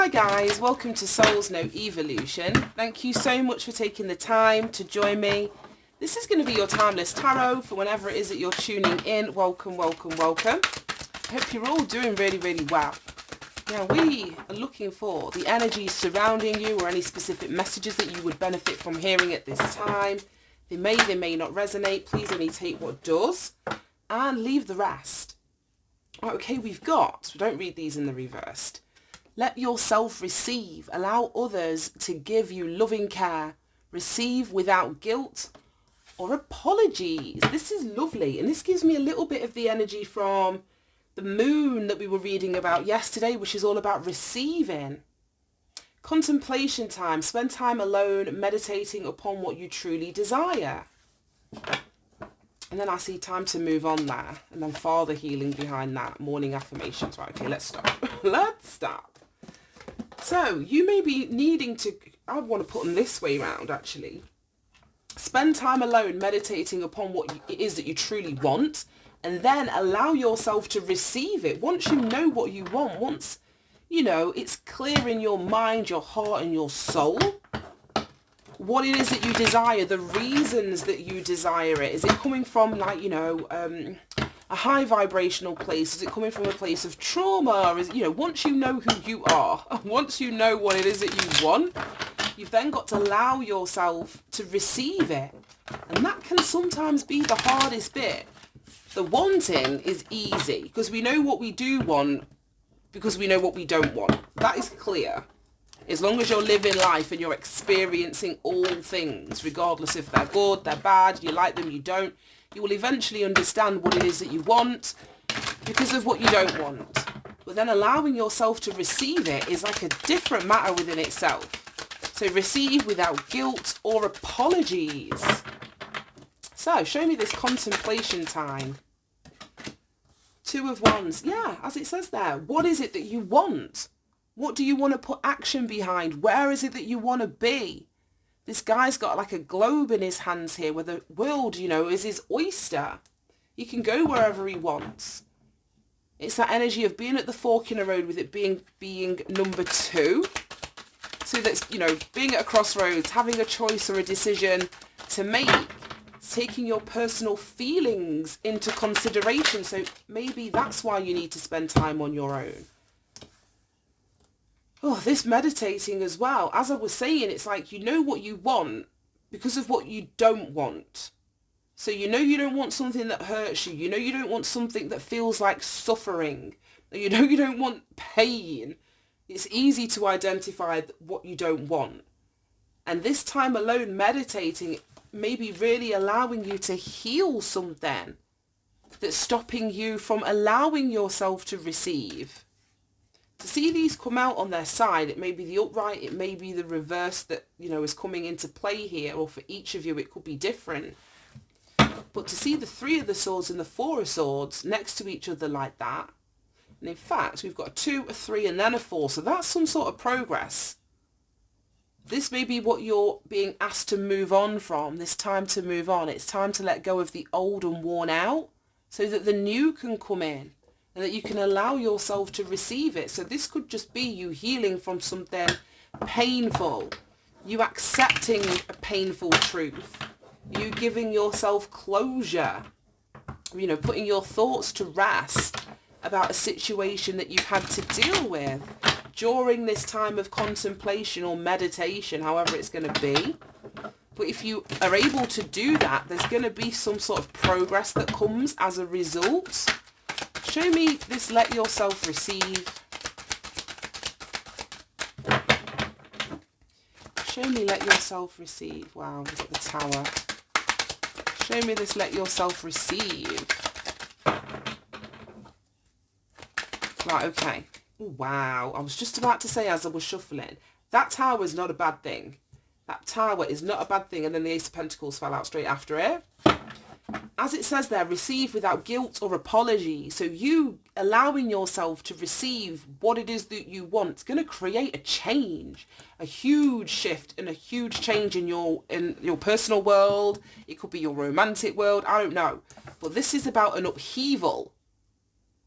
Hi guys, welcome to Souls No Evolution. Thank you so much for taking the time to join me. This is going to be your timeless tarot for whenever it is that you're tuning in. Welcome, welcome, welcome. I hope you're all doing really, really well. Now we are looking for the energy surrounding you or any specific messages that you would benefit from hearing at this time. They may not resonate. Please only take what does and leave the rest. Okay, we don't read these in the reversed. Let yourself receive. Allow others to give you loving care. Receive without guilt or apologies. This is lovely. And this gives me a little bit of the energy from the moon that we were reading about yesterday, which is all about receiving. Contemplation time. Spend time alone, meditating upon what you truly desire. And then I see time to move on there. And then father healing behind that. Morning affirmations. Right, okay, let's stop. Let's stop. So you may be needing to, I would want to put them this way around actually. Spend time alone meditating upon what it is that you truly want, and then allow yourself to receive it. Once you know what you want, once, you know, it's clear in your mind, your heart and your soul, what it is that you desire, the reasons that you desire it. Is it coming from like, you know, a high vibrational place? Is it coming from a place of trauma? Is, you know, once you know who you are, once you know what it is that you want, you've then got to allow yourself to receive it. And that can sometimes be the hardest bit. The wanting is easy because we know what we do want because we know what we don't want. That is clear. As long as you're living life and you're experiencing all things, regardless if they're good, they're bad, you like them, you don't, you will eventually understand what it is that you want because of what you don't want. But then allowing yourself to receive it is like a different matter within itself. So receive without guilt or apologies. So show me this contemplation time. Two of Wands. Yeah, as it says there, what is it that you want? What do you want to put action behind? Where is it that you want to be? This guy's got like a globe in his hands here where the world, you know, is his oyster. He can go wherever he wants. It's that energy of being at the fork in the road with it being number two. So that's, you know, being at a crossroads, having a choice or a decision to make, taking your personal feelings into consideration. So maybe that's why you need to spend time on your own. Oh, this meditating as well. As I was saying, it's like you know what you want because of what you don't want. So you know you don't want something that hurts you. You know you don't want something that feels like suffering. You know you don't want pain. It's easy to identify what you don't want. And this time alone meditating may be really allowing you to heal something that's stopping you from allowing yourself to receive. To see these come out on their side, it may be the upright, it may be the reverse that, you know, is coming into play here, or for each of you it could be different. But to see the Three of the Swords and the Four of Swords next to each other like that, and in fact we've got a 2, a 3 and then a 4, so that's some sort of progress. This may be what you're being asked to move on from, this time to move on. It's time to let go of the old and worn out so that the new can come in. And that you can allow yourself to receive it. So this could just be you healing from something painful. You accepting a painful truth. You giving yourself closure. You know, putting your thoughts to rest about a situation that you've had to deal with during this time of contemplation or meditation, however it's going to be. But if you are able to do that, there's going to be some sort of progress that comes as a result. Show me this let yourself receive. Show me let yourself receive. Wow, look at the Tower. Show me this let yourself receive. Right, okay. Ooh, wow, I was just about to say as I was shuffling, that Tower is not a bad thing. That Tower is not a bad thing. And then the Ace of Pentacles fell out straight after it. As it says there, receive without guilt or apology. So you allowing yourself to receive what it is that you want is going to create a change, a huge shift and a huge change in your personal world. It could be your romantic world. I don't know. But this is about an upheaval.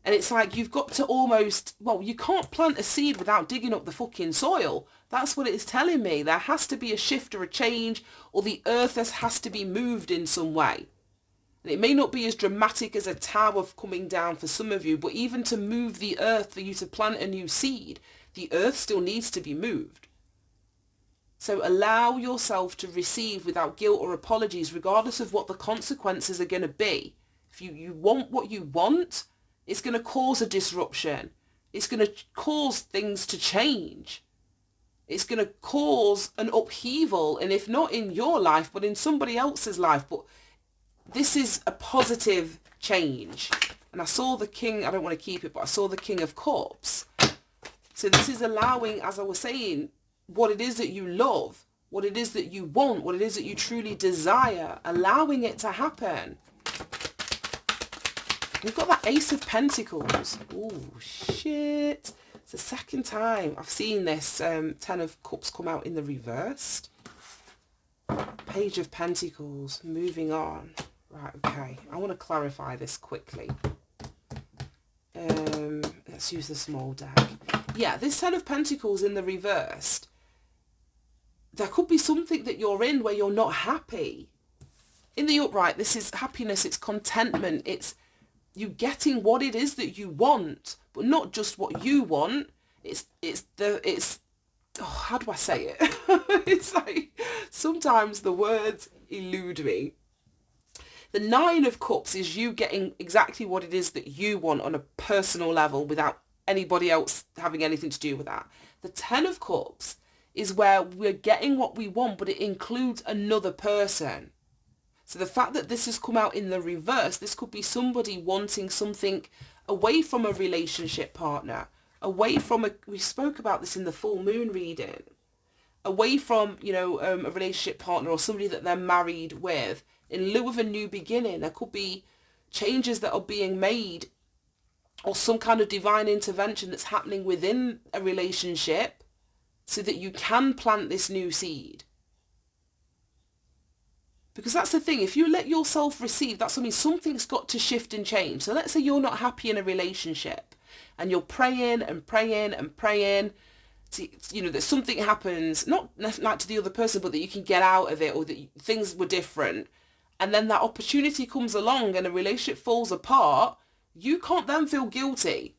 And it's like you've got to almost, well, you can't plant a seed without digging up the fucking soil. That's what it's telling me. There has to be a shift or a change, or the earth has to be moved in some way. And it may not be as dramatic as a tower coming down for some of you, but even to move the earth for you to plant a new seed, the earth still needs to be moved. So allow yourself to receive without guilt or apologies, regardless of what the consequences are going to be. If you want what you want, it's going to cause a disruption. It's going to cause things to change. It's going to cause an upheaval, and if not in your life, but in somebody else's life. But this is a positive change. And I saw the King, I don't want to keep it, but I saw the King of Cups. So this is allowing, as I was saying, what it is that you love, what it is that you want, what it is that you truly desire, allowing it to happen. We've got that Ace of Pentacles. Oh, shit. It's the second time I've seen this Ten of Cups come out in the reversed. Page of Pentacles. Moving on. Right, okay. I want to clarify this quickly. Let's use the small deck. Yeah, this Ten of Pentacles in the reversed. There could be something that you're in where you're not happy. In the upright, this is happiness, it's contentment, it's you getting what it is that you want, but not just what you want. It's how do I say it? It's like sometimes the words elude me. The Nine of Cups is you getting exactly what it is that you want on a personal level without anybody else having anything to do with that. The Ten of Cups is where we're getting what we want, but it includes another person. So the fact that this has come out in the reverse, this could be somebody wanting something away from a relationship partner, away from we spoke about this in the full moon reading, away from, a relationship partner or somebody that they're married with. In lieu of a new beginning, there could be changes that are being made or some kind of divine intervention that's happening within a relationship so that you can plant this new seed. Because that's the thing, if you let yourself receive, that's something, something's got to shift and change. So let's say you're not happy in a relationship and you're praying and praying and praying to, that something happens, not like to the other person, but that you can get out of it, or that things were different. And then that opportunity comes along and a relationship falls apart, you can't then feel guilty.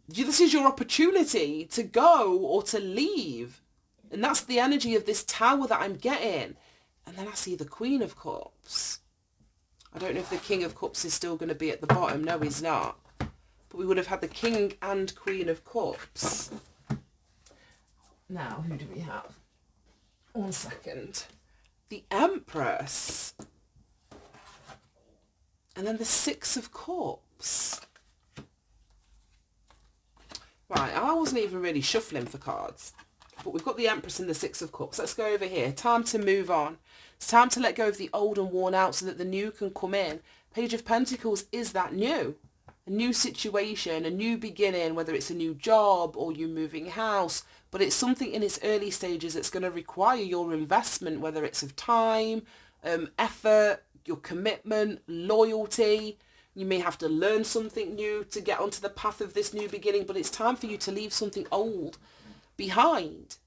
This is your opportunity to go or to leave. And that's the energy of this tower that I'm getting. And then I see the Queen of Cups. I don't know if the King of Cups is still going to be at the bottom. No, he's not. But we would have had the King and Queen of Cups. Now, who do we have? 1 second. The Empress. And then the Six of Cups. Right, I wasn't even really shuffling for cards. But we've got the Empress and the Six of Cups. Let's go over here. Time to move on. It's time to let go of the old and worn out so that the new can come in. Page of Pentacles is that new. A new situation, a new beginning, whether it's a new job or you moving house. But it's something in its early stages that's going to require your investment, whether it's of time, effort, your commitment, loyalty. You may have to learn something new to get onto the path of this new beginning. But it's time for you to leave something old behind.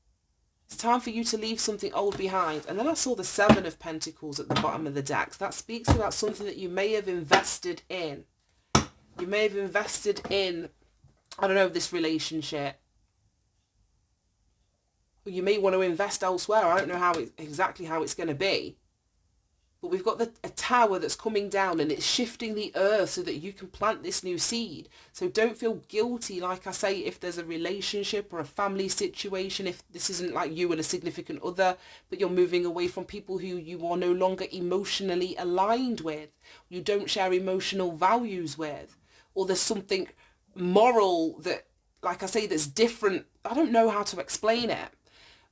It's time for you to leave something old behind. And then I saw the Seven of Pentacles at the bottom of the deck. That speaks about something that you may have invested in. You may have invested in, I don't know, this relationship. Or you may want to invest elsewhere. I don't know exactly how it's going to be. But we've got a tower that's coming down and it's shifting the earth so that you can plant this new seed. So don't feel guilty, like I say, if there's a relationship or a family situation, if this isn't like you and a significant other, but you're moving away from people who you are no longer emotionally aligned with, you don't share emotional values with, or there's something moral that, like I say, that's different. I don't know how to explain it,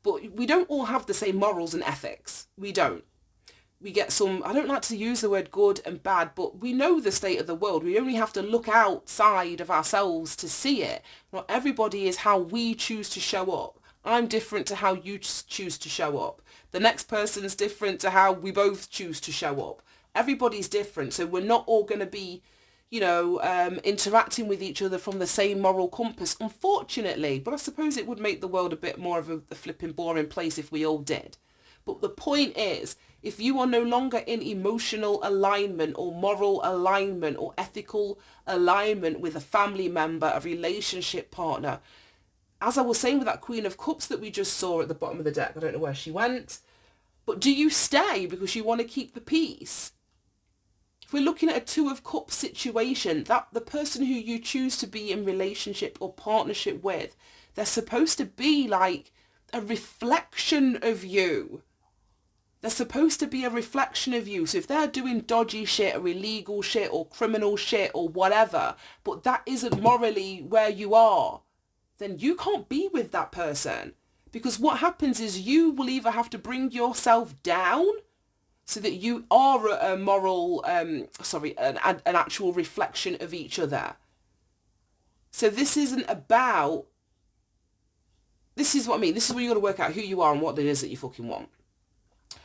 but we don't all have the same morals and ethics. We don't. We get some, I don't like to use the word good and bad, but we know the state of the world. We only have to look outside of ourselves to see it. Not everybody is how we choose to show up. I'm different to how you choose to show up. The next person's different to how we both choose to show up. Everybody's different. So we're not all going to be, you know, interacting with each other from the same moral compass, unfortunately. But I suppose it would make the world a bit more of a flipping boring place if we all did. But the point is, if you are no longer in emotional alignment or moral alignment or ethical alignment with a family member, a relationship partner, as I was saying with that Queen of Cups that we just saw at the bottom of the deck, I don't know where she went, but do you stay because you want to keep the peace? If we're looking at a Two of Cups situation, that the person who you choose to be in relationship or partnership with, they're supposed to be like a reflection of you. They're supposed to be a reflection of you. So if they're doing dodgy shit or illegal shit or criminal shit or whatever, but that isn't morally where you are, then you can't be with that person. Because what happens is you will either have to bring yourself down so that you are a moral, an actual reflection of each other. So this isn't about, this is what I mean. This is where you got to work out who you are and what it is that you fucking want.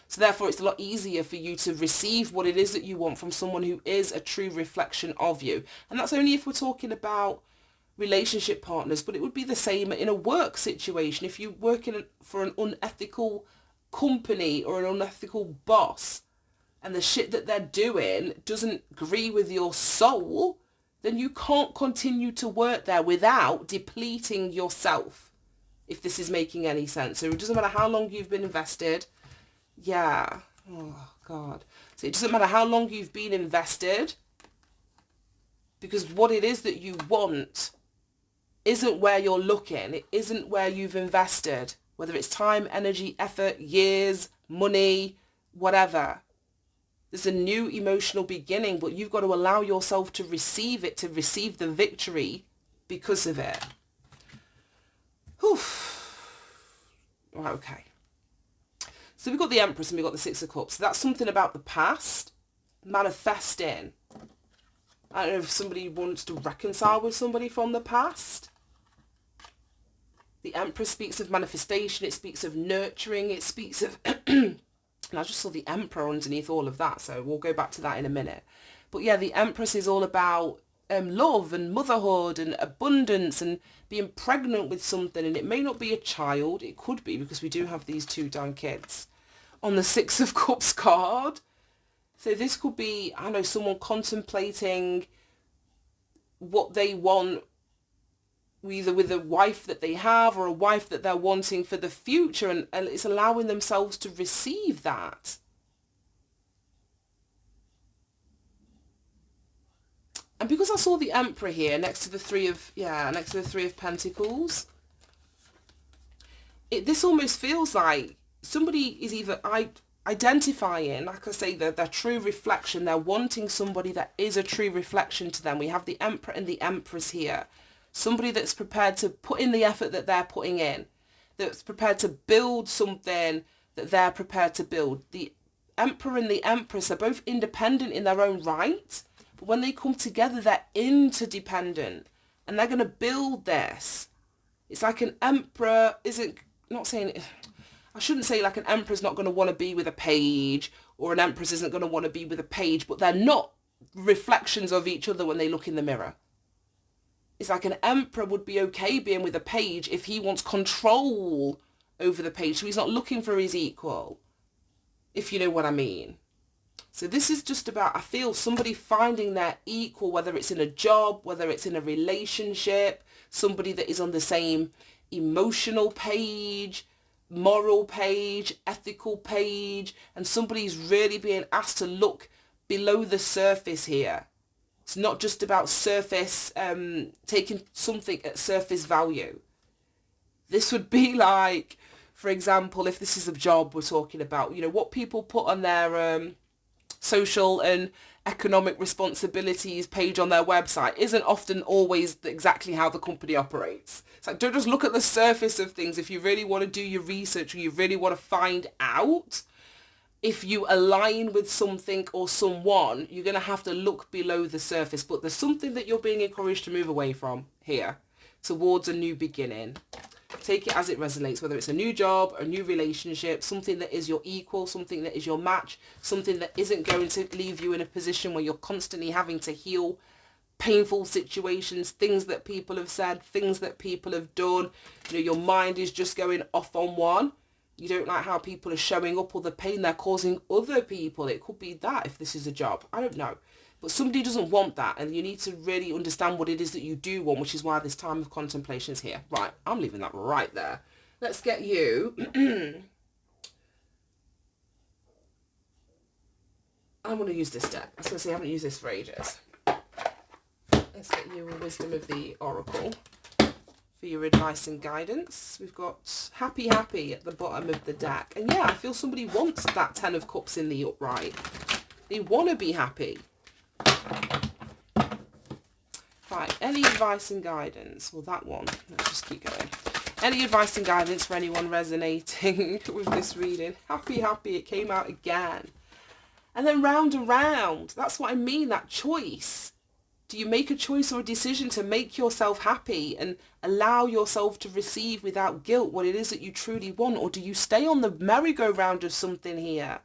So therefore, it's a lot easier for you to receive what it is that you want from someone who is a true reflection of you. And that's only if we're talking about relationship partners, but it would be the same in a work situation. If you work for an unethical company or an unethical boss and the shit that they're doing doesn't agree with your soul, then you can't continue to work there without depleting yourself, if this is making any sense. So it doesn't matter how long you've been invested. Yeah. Oh, God. So it doesn't matter how long you've been invested, because what it is that you want isn't where you're looking. It isn't where you've invested, whether it's time, energy, effort, years, money, whatever. There's a new emotional beginning, but you've got to allow yourself to receive it, to receive the victory because of it. Whew. Right, okay. So we've got the Empress and we've got the Six of Cups. So that's something about the past manifesting. I don't know if somebody wants to reconcile with somebody from the past. The Empress speaks of manifestation. It speaks of nurturing. It speaks of... and I just saw the Emperor underneath all of that, so we'll go back to that in a minute. But yeah, the Empress is all about love and motherhood and abundance and being pregnant with something. And it may not be a child. It could be, because we do have these two damn kids on the Six of Cups card. So this could be, I don't know, someone contemplating what they want, either with a wife that they have or a wife that they're wanting for the future, and it's allowing themselves to receive that. And because I saw the Emperor here next to the Three of Pentacles, this almost feels like somebody is either identifying, like I say, their true reflection. They're wanting somebody that is a true reflection to them. We have the Emperor and the Empress here. Somebody that's prepared to put in the effort that they're putting in, that's prepared to build something that they're prepared to build. The Emperor and the Empress are both independent in their own right, but when they come together, they're interdependent, and they're going to build this. It's like an Emperor I shouldn't say like an Emperor's not going to want to be with a page, or an Empress isn't going to want to be with a page, but they're not reflections of each other when they look in the mirror. It's like an Emperor would be okay being with a page if he wants control over the page, so he's not looking for his equal, if you know what I mean. So this is just about, I feel, somebody finding their equal, whether it's in a job, whether it's in a relationship, somebody that is on the same emotional page, moral page, ethical page, and somebody's really being asked to look below the surface here. It's not just about surface, taking something at surface value. This would be like, for example, if this is a job we're talking about, you know, what people put on their social and economic responsibilities page on their website isn't often always exactly how the company operates. It's like, don't just look at the surface of things. If you really want to do your research, or you really want to find out if you align with something or someone, you're going to have to look below the surface. But there's something that you're being encouraged to move away from here towards a new beginning. Take it as it resonates, whether it's a new job, a new relationship, something that is your equal, something that is your match, something that isn't going to leave you in a position where you're constantly having to heal painful situations, things that people have said, things that people have done. You know, your mind is just going off on one. You don't like how people are showing up or the pain they're causing other people. It could be that if this is a job. I don't know. But somebody doesn't want that, and you need to really understand what it is that you do want, which is why this time of contemplation is here. Right, I'm leaving that right there. Let's get you... I'm going to use this deck. I was going to say I haven't used this for ages. Let's get you a Wisdom of the Oracle for your advice and guidance. We've got happy at the bottom of the deck. And yeah, I feel somebody wants that Ten of Cups in the upright. They want to be happy. Right, any advice and guidance? Well, that one. Let's just keep going. Any advice and guidance for anyone resonating with this reading? Happy, it came out again. And then round and round. That's what I mean, that choice. Do you make a choice or a decision to make yourself happy and allow yourself to receive without guilt what it is that you truly want? Or do you stay on the merry-go-round of something here?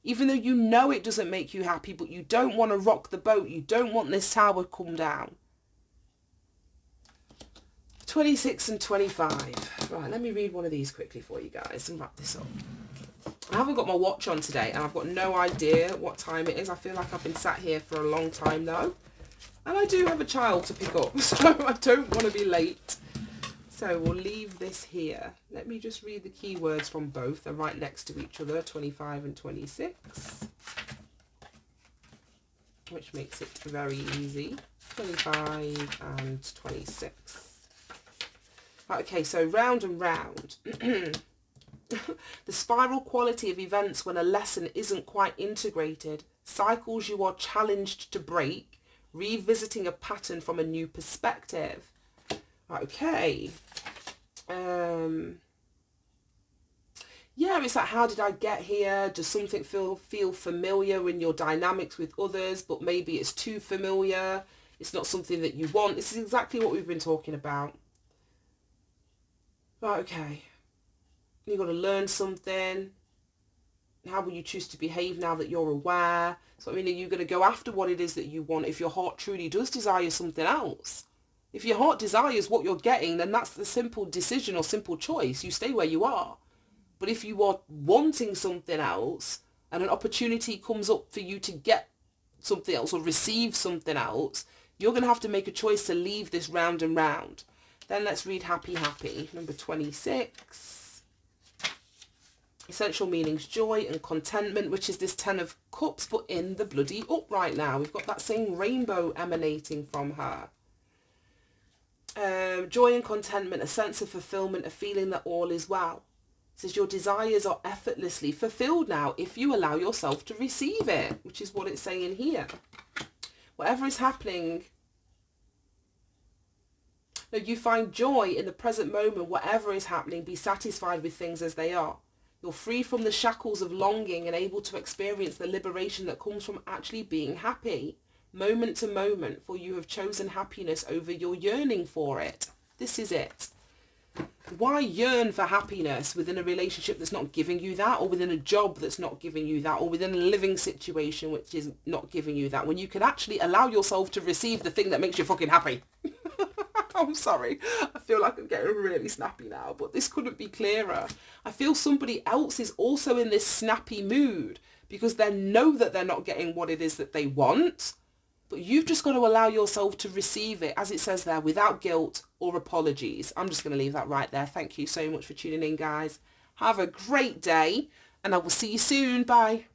Even though you know it doesn't make you happy, but you don't want to rock the boat. You don't want this tower to come down. 26 and 25. Right, let me read one of these quickly for you guys and wrap this up. I haven't got my watch on today and I've got no idea what time it is. I feel like I've been sat here for a long time though. And I do have a child to pick up, so I don't want to be late. So we'll leave this here. Let me just read the keywords from both. They're right next to each other, 25 and 26. Which makes it very easy. 25 and 26. Okay, so round and round. The spiral quality of events when a lesson isn't quite integrated, cycles you are challenged to break, revisiting a pattern from a new perspective. Okay. Yeah, it's like, how did I get here? Does something feel familiar in your dynamics with others, but maybe it's too familiar? It's not something that you want. This is exactly what we've been talking about. Right, okay. You've got to learn something. How will you choose to behave now that you're aware? So, I mean, are you going to go after what it is that you want if your heart truly does desire something else? If your heart desires what you're getting, then that's the simple decision or simple choice. You stay where you are. But if you are wanting something else and an opportunity comes up for you to get something else or receive something else, you're going to have to make a choice to leave this round and round. Then let's read happy, number 26. Essential meanings, joy and contentment, which is this 10 of Cups, but in the bloody upright now. We've got that same rainbow emanating from her. Joy and contentment, a sense of fulfillment, a feeling that all is well. It says your desires are effortlessly fulfilled now if you allow yourself to receive it, which is what it's saying here. Whatever is happening, you find joy in the present moment. Whatever is happening, be satisfied with things as they are. You're free from the shackles of longing and able to experience the liberation that comes from actually being happy, moment to moment, for you have chosen happiness over your yearning for it. This is it. Why yearn for happiness within a relationship that's not giving you that, or within a job that's not giving you that, or within a living situation which is not giving you that, when you can actually allow yourself to receive the thing that makes you fucking happy? I'm sorry. I feel like I'm getting really snappy now, but this couldn't be clearer. I feel somebody else is also in this snappy mood because they know that they're not getting what it is that they want, but you've just got to allow yourself to receive it, as it says there, without guilt or apologies. I'm just going to leave that right there. Thank you so much for tuning in, guys. Have a great day, and I will see you soon. Bye.